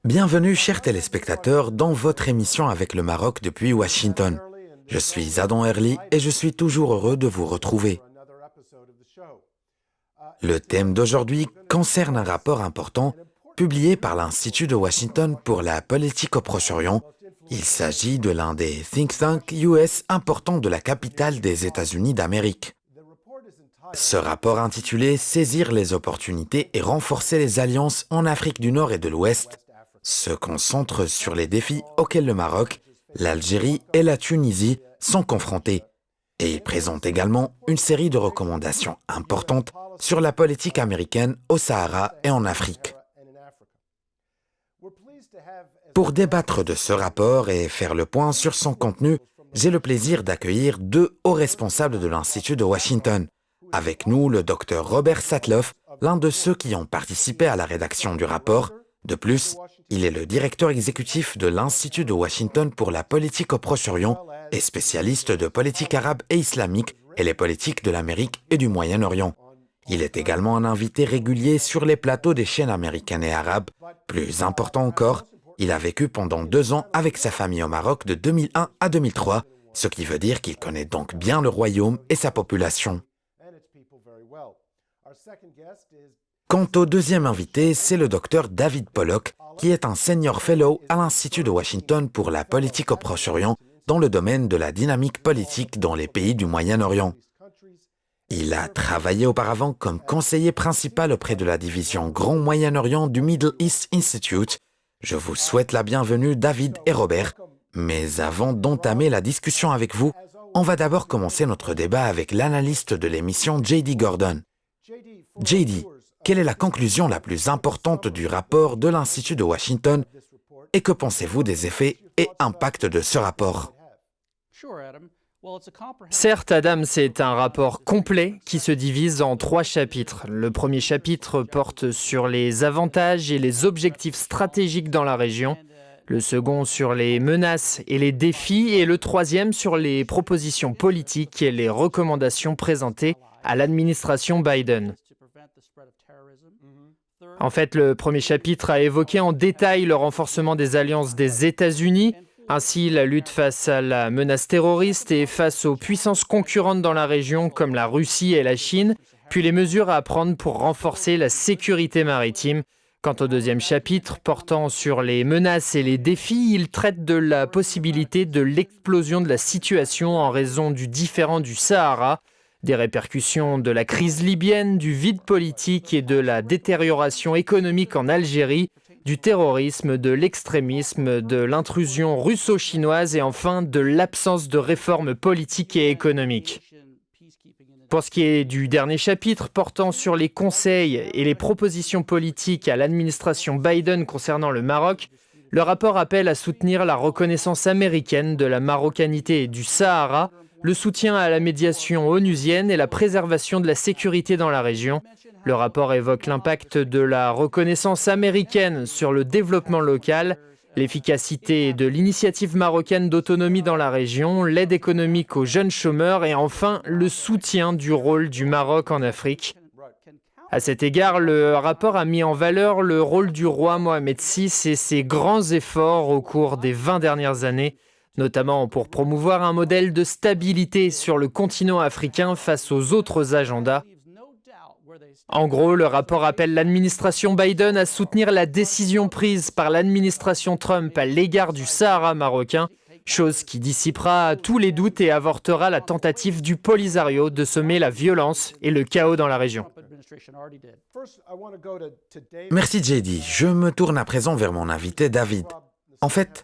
Bienvenue, chers téléspectateurs, dans votre émission avec le Maroc depuis Washington. Je suis Adam Herli et je suis toujours heureux de vous retrouver. Le thème d'aujourd'hui concerne un rapport important publié par l'Institut de Washington pour la politique au Proche-Orient. Il s'agit de l'un des think tanks US importants de la capitale des États-Unis d'Amérique. Ce rapport intitulé « Saisir les opportunités et renforcer les alliances en Afrique du Nord et de l'Ouest » se concentre sur les défis auxquels le Maroc, l'Algérie et la Tunisie sont confrontés. Et il présente également une série de recommandations importantes sur la politique américaine au Sahara et en Afrique. Pour débattre de ce rapport et faire le point sur son contenu, j'ai le plaisir d'accueillir deux hauts responsables de l'Institut de Washington. Avec nous, le Dr Robert Satloff, l'un de ceux qui ont participé à la rédaction du rapport. De plus, il est le directeur exécutif de l'Institut de Washington pour la politique au Proche-Orient et spécialiste de politique arabe et islamique et les politiques de l'Amérique et du Moyen-Orient. Il est également un invité régulier sur les plateaux des chaînes américaines et arabes. Plus important encore, il a vécu pendant 2 ans avec sa famille au Maroc de 2001 à 2003, ce qui veut dire qu'il connaît donc bien le royaume et sa population. Quant au deuxième invité, c'est le docteur David Pollock, qui est un senior fellow à l'Institut de Washington pour la politique au Proche-Orient dans le domaine de la dynamique politique dans les pays du Moyen-Orient. Il a travaillé auparavant comme conseiller principal auprès de la division Grand Moyen-Orient du Middle East Institute. Je vous souhaite la bienvenue, David et Robert. Mais avant d'entamer la discussion avec vous, on va d'abord commencer notre débat avec l'analyste de l'émission J.D. Gordon. J.D., quelle est la conclusion la plus importante du rapport de l'Institut de Washington et que pensez-vous des effets et impacts de ce rapport? Certes, Adam, c'est un rapport complet qui se divise en 3 chapitres. Le premier chapitre porte sur les avantages et les objectifs stratégiques dans la région, le second sur les menaces et les défis, et le troisième sur les propositions politiques et les recommandations présentées à l'administration Biden. En fait, le premier chapitre a évoqué en détail le renforcement des alliances des États-Unis, ainsi la lutte face à la menace terroriste et face aux puissances concurrentes dans la région comme la Russie et la Chine, puis les mesures à prendre pour renforcer la sécurité maritime. Quant au deuxième chapitre, portant sur les menaces et les défis, il traite de la possibilité de l'explosion de la situation en raison du différend du Sahara, des répercussions de la crise libyenne, du vide politique et de la détérioration économique en Algérie, du terrorisme, de l'extrémisme, de l'intrusion russo-chinoise et enfin de l'absence de réformes politiques et économiques. Pour ce qui est du dernier chapitre portant sur les conseils et les propositions politiques à l'administration Biden concernant le Maroc, le rapport appelle à soutenir la reconnaissance américaine de la marocanité du Sahara, le soutien à la médiation onusienne et la préservation de la sécurité dans la région. Le rapport évoque l'impact de la reconnaissance américaine sur le développement local, l'efficacité de l'initiative marocaine d'autonomie dans la région, l'aide économique aux jeunes chômeurs et enfin le soutien du rôle du Maroc en Afrique. À cet égard, le rapport a mis en valeur le rôle du roi Mohamed VI et ses grands efforts au cours des 20 dernières années, notamment pour promouvoir un modèle de stabilité sur le continent africain face aux autres agendas. En gros, le rapport appelle l'administration Biden à soutenir la décision prise par l'administration Trump à l'égard du Sahara marocain, chose qui dissipera tous les doutes et avortera la tentative du Polisario de semer la violence et le chaos dans la région. Merci JD. Je me tourne à présent vers mon invité David. En fait,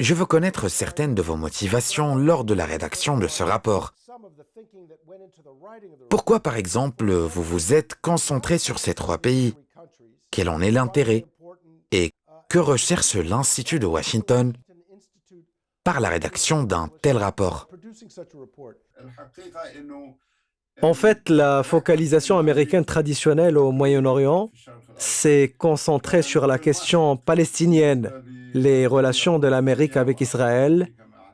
je veux connaître certaines de vos motivations lors de la rédaction de ce rapport. Pourquoi, par exemple, vous vous êtes concentré sur ces 3 pays? Quel en est l'intérêt? Et que recherche l'Institut de Washington par la rédaction d'un tel rapport? En fait, la focalisation américaine traditionnelle au Moyen-Orient s'est concentrée sur la question palestinienne, les relations de l'Amérique avec Israël,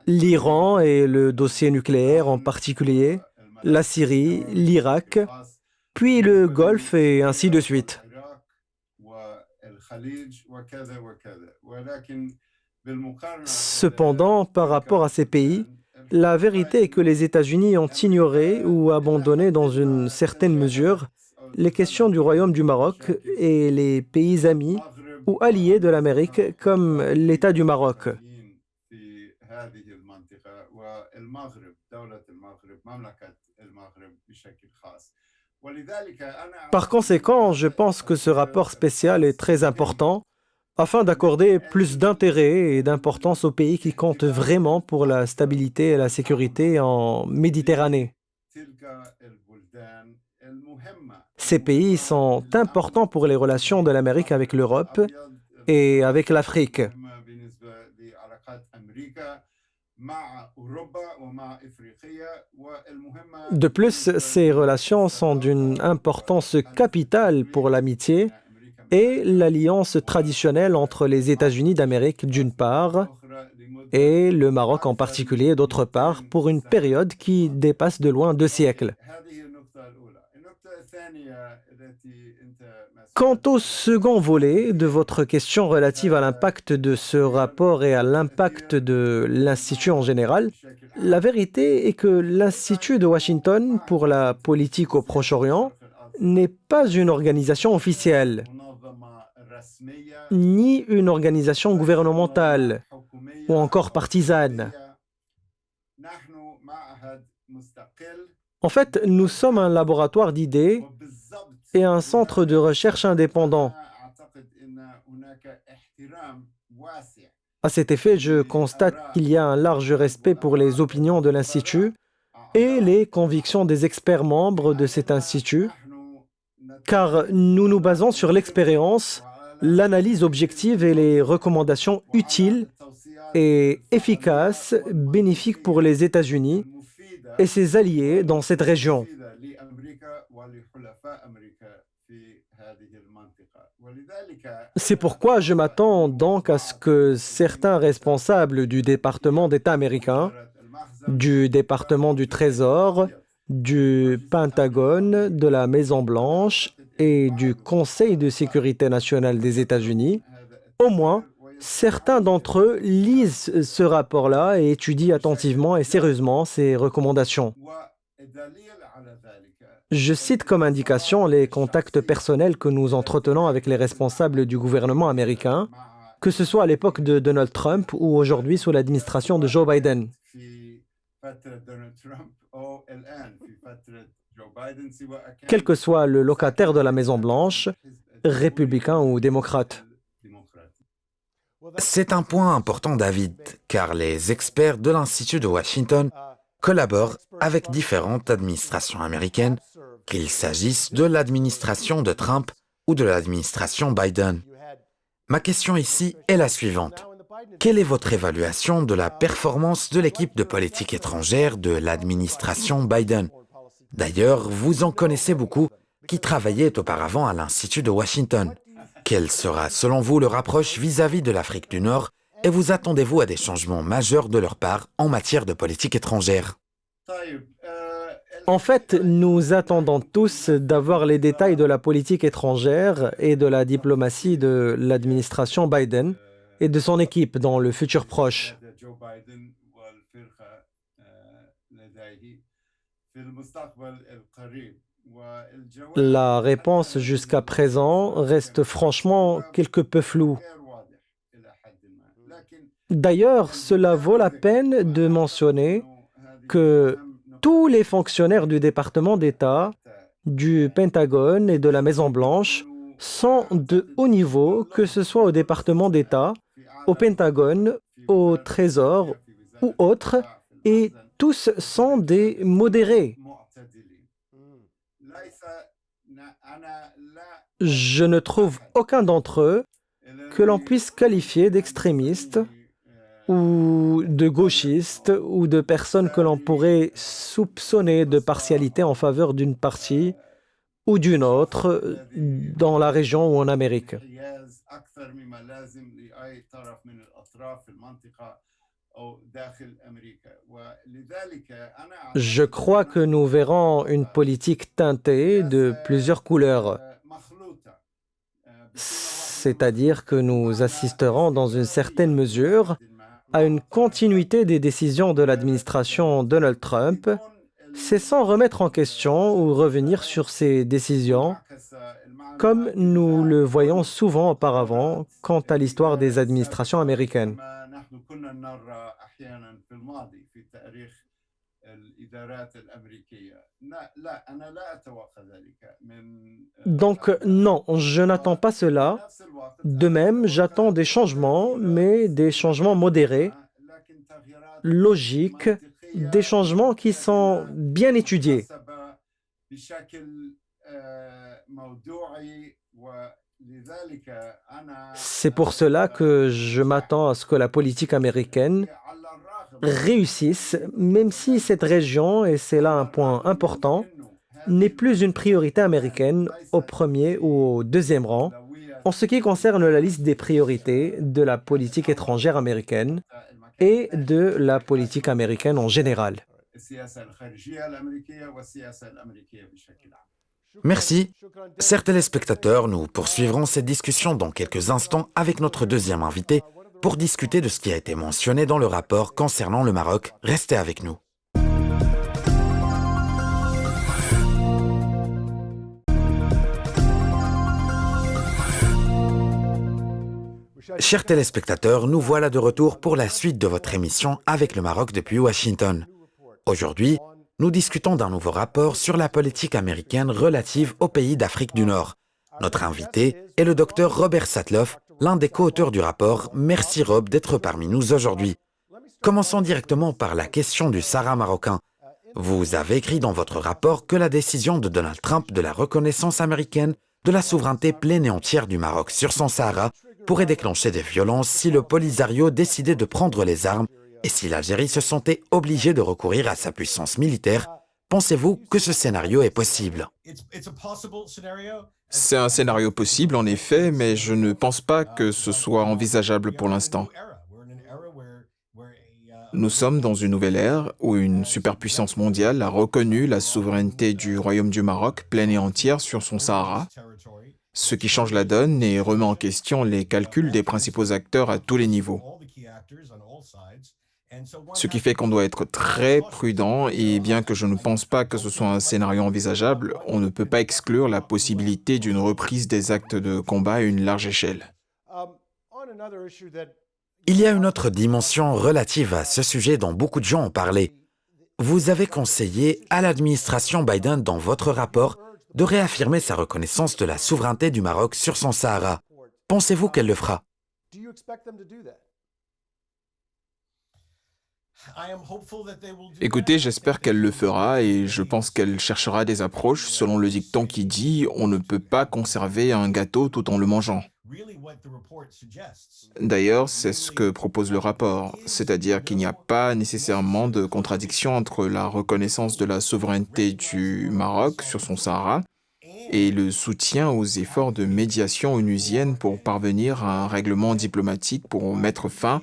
l'Iran et le dossier nucléaire en particulier, la Syrie, l'Irak, puis le Golfe et ainsi de suite. Cependant, par rapport à ces pays, la vérité est que les États-Unis ont ignoré ou abandonné dans une certaine mesure les questions du Royaume du Maroc et les pays amis ou alliés de l'Amérique comme l'État du Maroc. Par conséquent, je pense que ce rapport spécial est très important afin d'accorder plus d'intérêt et d'importance aux pays qui comptent vraiment pour la stabilité et la sécurité en Méditerranée. Ces pays sont importants pour les relations de l'Amérique avec l'Europe et avec l'Afrique. De plus, ces relations sont d'une importance capitale pour l'amitié et l'alliance traditionnelle entre les États-Unis d'Amérique d'une part et le Maroc en particulier d'autre part pour une période qui dépasse de loin 2 siècles. Quant au second volet de votre question relative à l'impact de ce rapport et à l'impact de l'Institut en général, la vérité est que l'Institut de Washington pour la politique au Proche-Orient n'est pas une organisation officielle, ni une organisation gouvernementale, ou encore partisane. En fait, nous sommes un laboratoire d'idées et un centre de recherche indépendant. À cet effet, je constate qu'il y a un large respect pour les opinions de l'Institut et les convictions des experts membres de cet Institut, car nous nous basons sur l'expérience, l'analyse objective et les recommandations utiles et efficaces, bénéfiques pour les États-Unis et ses alliés dans cette région. C'est pourquoi je m'attends donc à ce que certains responsables du département d'État américain, du département du Trésor, du Pentagone, de la Maison-Blanche et du Conseil de sécurité nationale des États-Unis, au moins certains d'entre eux lisent ce rapport-là et étudient attentivement et sérieusement ses recommandations. Je cite comme indication les contacts personnels que nous entretenons avec les responsables du gouvernement américain, que ce soit à l'époque de Donald Trump ou aujourd'hui sous l'administration de Joe Biden. Quel que soit le locataire de la Maison-Blanche, républicain ou démocrate. C'est un point important, David, car les experts de l'Institut de Washington collaborent avec différentes administrations américaines, qu'il s'agisse de l'administration de Trump ou de l'administration Biden. Ma question ici est la suivante. Quelle est votre évaluation de la performance de l'équipe de politique étrangère de l'administration Biden? D'ailleurs, vous en connaissez beaucoup qui travaillaient auparavant à l'Institut de Washington. Quelle sera, selon vous, leur approche vis-à-vis de l'Afrique du Nord et vous attendez-vous à des changements majeurs de leur part en matière de politique étrangère? En fait, nous attendons tous d'avoir les détails de la politique étrangère et de la diplomatie de l'administration Biden et de son équipe dans le futur proche. La réponse jusqu'à présent reste franchement quelque peu floue. D'ailleurs, cela vaut la peine de mentionner que tous les fonctionnaires du département d'État, du Pentagone et de la Maison-Blanche sont de haut niveau, que ce soit au département d'État, au Pentagone, au Trésor ou autres, et tous sont des modérés. Je ne trouve aucun d'entre eux que l'on puisse qualifier d'extrémistes ou de gauchistes ou de personnes que l'on pourrait soupçonner de partialité en faveur d'une partie ou d'une autre dans la région ou en Amérique. Je crois que nous verrons une politique teintée de plusieurs couleurs, c'est-à-dire que nous assisterons dans une certaine mesure à une continuité des décisions de l'administration Donald Trump, c'est sans remettre en question ou revenir sur ces décisions, comme nous le voyons souvent auparavant quant à l'histoire des administrations américaines. Donc non, je n'attends pas cela. De même, j'attends des changements, mais des changements modérés, logiques, des changements qui sont bien étudiés. C'est pour cela que je m'attends à ce que la politique américaine réussisse, même si cette région, et c'est là un point important, n'est plus une priorité américaine au premier ou au deuxième rang en ce qui concerne la liste des priorités de la politique étrangère américaine et de la politique américaine en général. Merci. Chers téléspectateurs, nous poursuivrons cette discussion dans quelques instants avec notre deuxième invité pour discuter de ce qui a été mentionné dans le rapport concernant le Maroc. Restez avec nous. Chers téléspectateurs, nous voilà de retour pour la suite de votre émission avec le Maroc depuis Washington. Aujourd'hui, nous discutons d'un nouveau rapport sur la politique américaine relative aux pays d'Afrique du Nord. Notre invité est le docteur Robert Satloff, l'un des co-auteurs du rapport. Merci Rob d'être parmi nous aujourd'hui. Commençons directement par la question du Sahara marocain. Vous avez écrit dans votre rapport que la décision de Donald Trump de la reconnaissance américaine de la souveraineté pleine et entière du Maroc sur son Sahara pourrait déclencher des violences si le Polisario décidait de prendre les armes et si l'Algérie se sentait obligée de recourir à sa puissance militaire. Pensez-vous que ce scénario est possible? C'est un scénario possible, en effet, mais je ne pense pas que ce soit envisageable pour l'instant. Nous sommes dans une nouvelle ère où une superpuissance mondiale a reconnu la souveraineté du Royaume du Maroc pleine et entière sur son Sahara, ce qui change la donne et remet en question les calculs des principaux acteurs à tous les niveaux. Ce qui fait qu'on doit être très prudent et bien que je ne pense pas que ce soit un scénario envisageable, on ne peut pas exclure la possibilité d'une reprise des actes de combat à une large échelle. Il y a une autre dimension relative à ce sujet dont beaucoup de gens ont parlé. Vous avez conseillé à l'administration Biden dans votre rapport de réaffirmer sa reconnaissance de la souveraineté du Maroc sur son Sahara. Pensez-vous qu'elle le fera? Écoutez, j'espère qu'elle le fera et je pense qu'elle cherchera des approches selon le dicton qui dit « on ne peut pas conserver un gâteau tout en le mangeant ». D'ailleurs, c'est ce que propose le rapport, c'est-à-dire qu'il n'y a pas nécessairement de contradiction entre la reconnaissance de la souveraineté du Maroc sur son Sahara et le soutien aux efforts de médiation onusienne pour parvenir à un règlement diplomatique pour mettre fin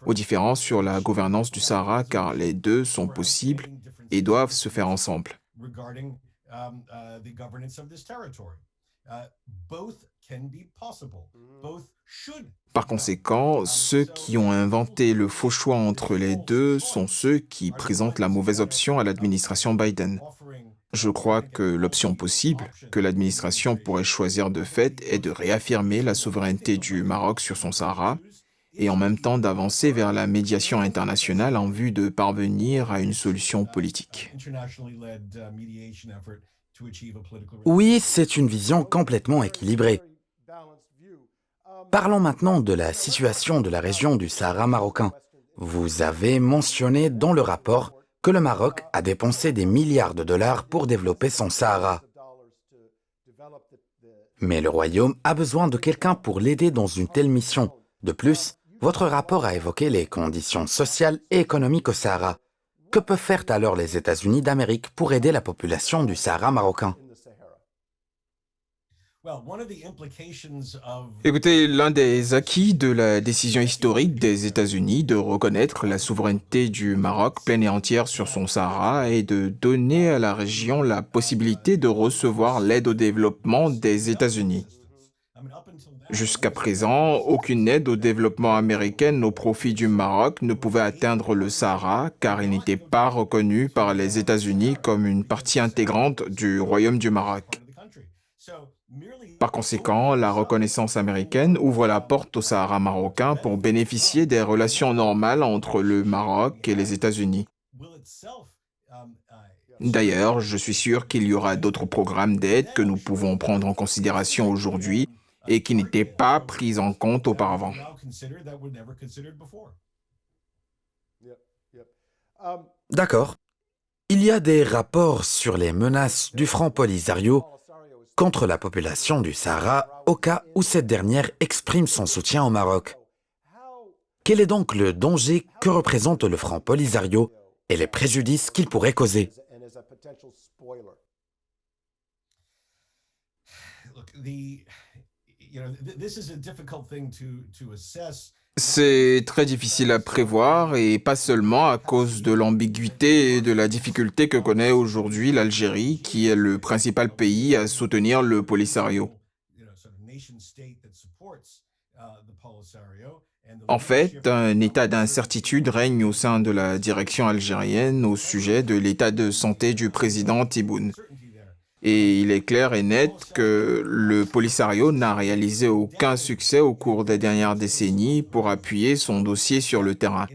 aux différences sur la gouvernance du Sahara, car les deux sont possibles et doivent se faire ensemble. Par conséquent, ceux qui ont inventé le faux choix entre les deux sont ceux qui présentent la mauvaise option à l'administration Biden. Je crois que l'option possible que l'administration pourrait choisir de fait est de réaffirmer la souveraineté du Maroc sur son Sahara et en même temps d'avancer vers la médiation internationale en vue de parvenir à une solution politique. Oui, c'est une vision complètement équilibrée. Parlons maintenant de la situation de la région du Sahara marocain. Vous avez mentionné dans le rapport que le Maroc a dépensé des milliards de dollars pour développer son Sahara. Mais le Royaume a besoin de quelqu'un pour l'aider dans une telle mission. De plus, Votre rapport a évoqué les conditions sociales et économiques au Sahara. Que peuvent faire alors les États-Unis d'Amérique pour aider la population du Sahara marocain? Écoutez, l'un des acquis de la décision historique des États-Unis de reconnaître la souveraineté du Maroc pleine et entière sur son Sahara est de donner à la région la possibilité de recevoir l'aide au développement des États-Unis. Jusqu'à présent, aucune aide au développement américaine au profit du Maroc ne pouvait atteindre le Sahara car il n'était pas reconnu par les États-Unis comme une partie intégrante du Royaume du Maroc. Par conséquent, la reconnaissance américaine ouvre la porte au Sahara marocain pour bénéficier des relations normales entre le Maroc et les États-Unis. D'ailleurs, je suis sûr qu'il y aura d'autres programmes d'aide que nous pouvons prendre en considération aujourd'hui et qui n'étaient pas pris en compte auparavant. D'accord. Il y a des rapports sur les menaces du Front Polisario contre la population du Sahara au cas où cette dernière exprime son soutien au Maroc. Quel est donc le danger que représente le Front Polisario et les préjudices qu'il pourrait causer? C'est très difficile à prévoir et pas seulement à cause de l'ambiguïté et de la difficulté que connaît aujourd'hui l'Algérie, qui est le principal pays à soutenir le Polisario. En fait, un état d'incertitude règne au sein de la direction algérienne au sujet de l'état de santé du président Tebboune. Et il est clair et net que le Polisario n'a réalisé aucun succès au cours des dernières décennies pour appuyer son dossier sur le terrain.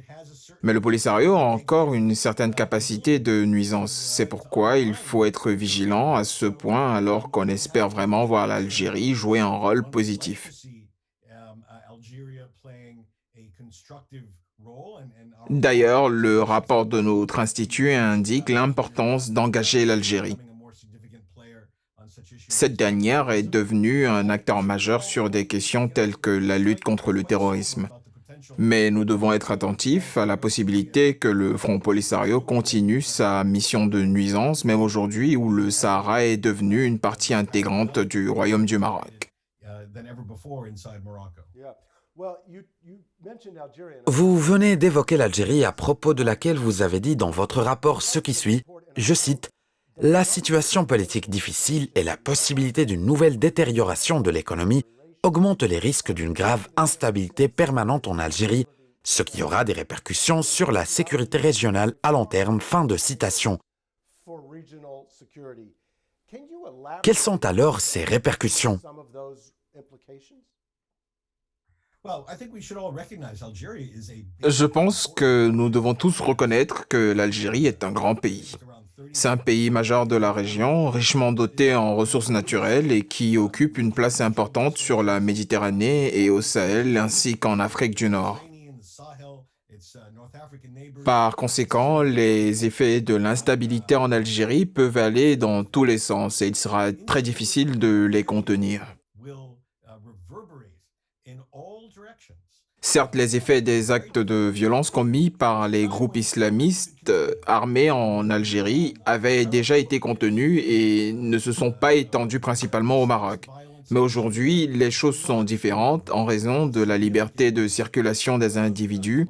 Mais le Polisario a encore une certaine capacité de nuisance. C'est pourquoi il faut être vigilant à ce point alors qu'on espère vraiment voir l'Algérie jouer un rôle positif. D'ailleurs, le rapport de notre institut indique l'importance d'engager l'Algérie. Cette dernière est devenue un acteur majeur sur des questions telles que la lutte contre le terrorisme. Mais nous devons être attentifs à la possibilité que le Front Polisario continue sa mission de nuisance, même aujourd'hui où le Sahara est devenu une partie intégrante du Royaume du Maroc. Vous venez d'évoquer l'Algérie à propos de laquelle vous avez dit dans votre rapport ce qui suit, je cite, « La situation politique difficile et la possibilité d'une nouvelle détérioration de l'économie augmentent les risques d'une grave instabilité permanente en Algérie, ce qui aura des répercussions sur la sécurité régionale à long terme. » Fin de citation. Quelles sont alors ces répercussions? Je pense que nous devons tous reconnaître que l'Algérie est un grand pays. C'est un pays majeur de la région, richement doté en ressources naturelles et qui occupe une place importante sur la Méditerranée et au Sahel ainsi qu'en Afrique du Nord. Par conséquent, les effets de l'instabilité en Algérie peuvent aller dans tous les sens et il sera très difficile de les contenir. Certes, les effets des actes de violence commis par les groupes islamistes armés en Algérie avaient déjà été contenus et ne se sont pas étendus principalement au Maroc. Mais aujourd'hui, les choses sont différentes en raison de la liberté de circulation des individus,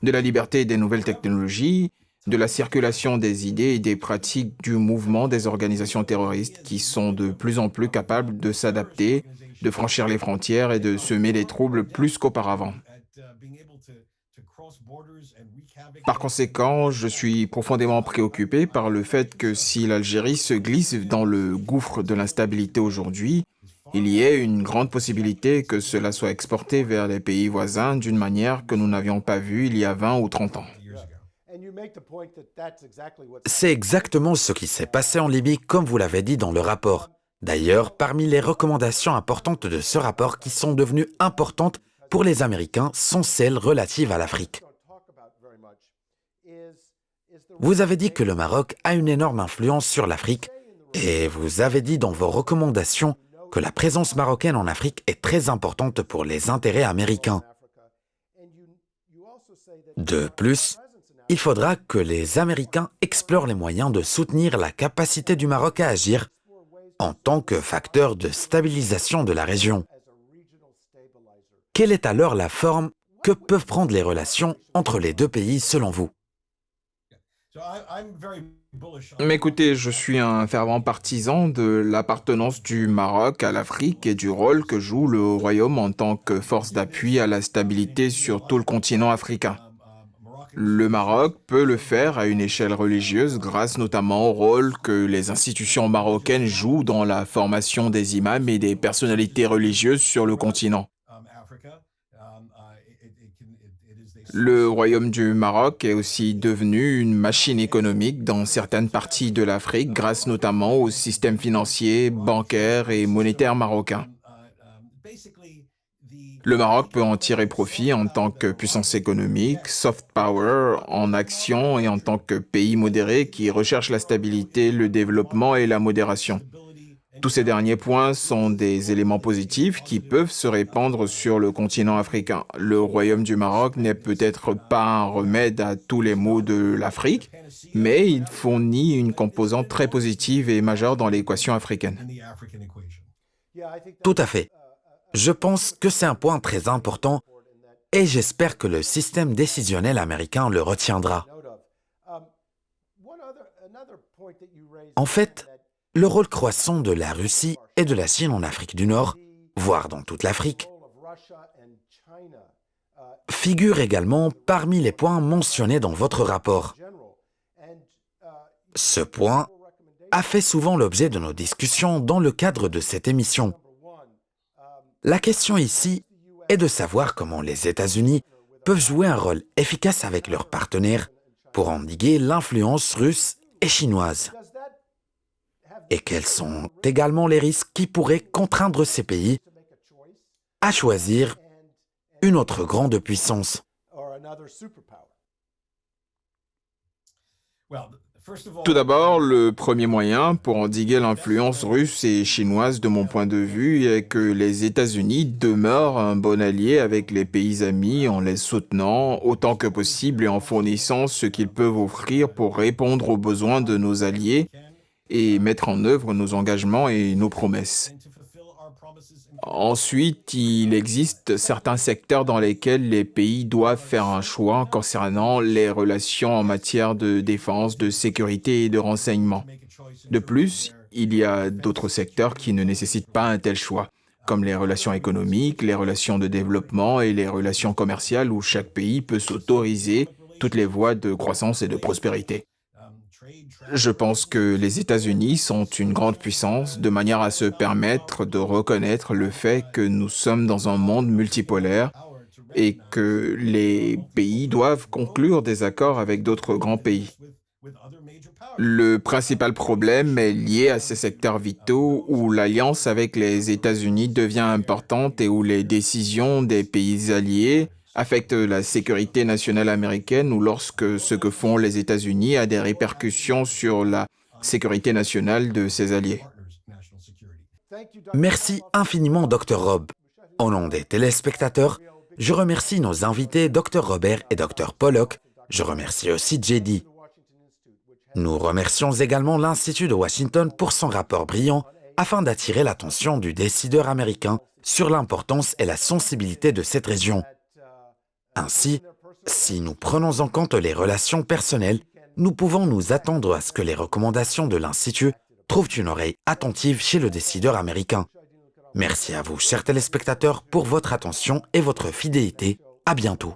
de la liberté des nouvelles technologies, de la circulation des idées et des pratiques du mouvement des organisations terroristes qui sont de plus en plus capables de s'adapter, de franchir les frontières et de semer les troubles plus qu'auparavant. Par conséquent, je suis profondément préoccupé par le fait que si l'Algérie se glisse dans le gouffre de l'instabilité aujourd'hui, il y ait une grande possibilité que cela soit exporté vers les pays voisins d'une manière que nous n'avions pas vue il y a 20 ou 30 ans. C'est exactement ce qui s'est passé en Libye, comme vous l'avez dit dans le rapport. D'ailleurs, parmi les recommandations importantes de ce rapport qui sont devenues importantes pour les Américains sont celles relatives à l'Afrique. Vous avez dit que le Maroc a une énorme influence sur l'Afrique et vous avez dit dans vos recommandations que la présence marocaine en Afrique est très importante pour les intérêts américains. De plus, il faudra que les Américains explorent les moyens de soutenir la capacité du Maroc à agir en tant que facteur de stabilisation de la région. Quelle est alors la forme que peuvent prendre les relations entre les deux pays selon vous? Mais écoutez, je suis un fervent partisan de l'appartenance du Maroc à l'Afrique et du rôle que joue le Royaume en tant que force d'appui à la stabilité sur tout le continent africain. Le Maroc peut le faire à une échelle religieuse grâce notamment au rôle que les institutions marocaines jouent dans la formation des imams et des personnalités religieuses sur le continent. Le Royaume du Maroc est aussi devenu une machine économique dans certaines parties de l'Afrique grâce notamment au système financier, bancaire et monétaire marocain. Le Maroc peut en tirer profit en tant que puissance économique, soft power, en action et en tant que pays modéré qui recherche la stabilité, le développement et la modération. Tous ces derniers points sont des éléments positifs qui peuvent se répandre sur le continent africain. Le Royaume du Maroc n'est peut-être pas un remède à tous les maux de l'Afrique, mais il fournit une composante très positive et majeure dans l'équation africaine. Tout à fait. Je pense que c'est un point très important et j'espère que le système décisionnel américain le retiendra. En fait, le rôle croissant de la Russie et de la Chine en Afrique du Nord, voire dans toute l'Afrique, figure également parmi les points mentionnés dans votre rapport. Ce point a fait souvent l'objet de nos discussions dans le cadre de cette émission. La question ici est de savoir comment les États-Unis peuvent jouer un rôle efficace avec leurs partenaires pour endiguer l'influence russe et chinoise. Et quels sont également les risques qui pourraient contraindre ces pays à choisir une autre grande puissance. Tout d'abord, le premier moyen pour endiguer l'influence russe et chinoise de mon point de vue est que les États-Unis demeurent un bon allié avec les pays amis en les soutenant autant que possible et en fournissant ce qu'ils peuvent offrir pour répondre aux besoins de nos alliés et mettre en œuvre nos engagements et nos promesses. Ensuite, il existe certains secteurs dans lesquels les pays doivent faire un choix concernant les relations en matière de défense, de sécurité et de renseignement. De plus, il y a d'autres secteurs qui ne nécessitent pas un tel choix, comme les relations économiques, les relations de développement et les relations commerciales où chaque pays peut s'autoriser toutes les voies de croissance et de prospérité. Je pense que les États-Unis sont une grande puissance de manière à se permettre de reconnaître le fait que nous sommes dans un monde multipolaire et que les pays doivent conclure des accords avec d'autres grands pays. Le principal problème est lié à ces secteurs vitaux où l'alliance avec les États-Unis devient importante et où les décisions des pays alliés affecte la sécurité nationale américaine ou lorsque ce que font les États-Unis a des répercussions sur la sécurité nationale de ses alliés. Merci infiniment, Dr Rob. Au nom des téléspectateurs, je remercie nos invités Dr Robert et Dr Pollock. Je remercie aussi JD. Nous remercions également l'Institut de Washington pour son rapport brillant afin d'attirer l'attention du décideur américain sur l'importance et la sensibilité de cette région. Ainsi, si nous prenons en compte les relations personnelles, nous pouvons nous attendre à ce que les recommandations de l'Institut trouvent une oreille attentive chez le décideur américain. Merci à vous, chers téléspectateurs, pour votre attention et votre fidélité. À bientôt.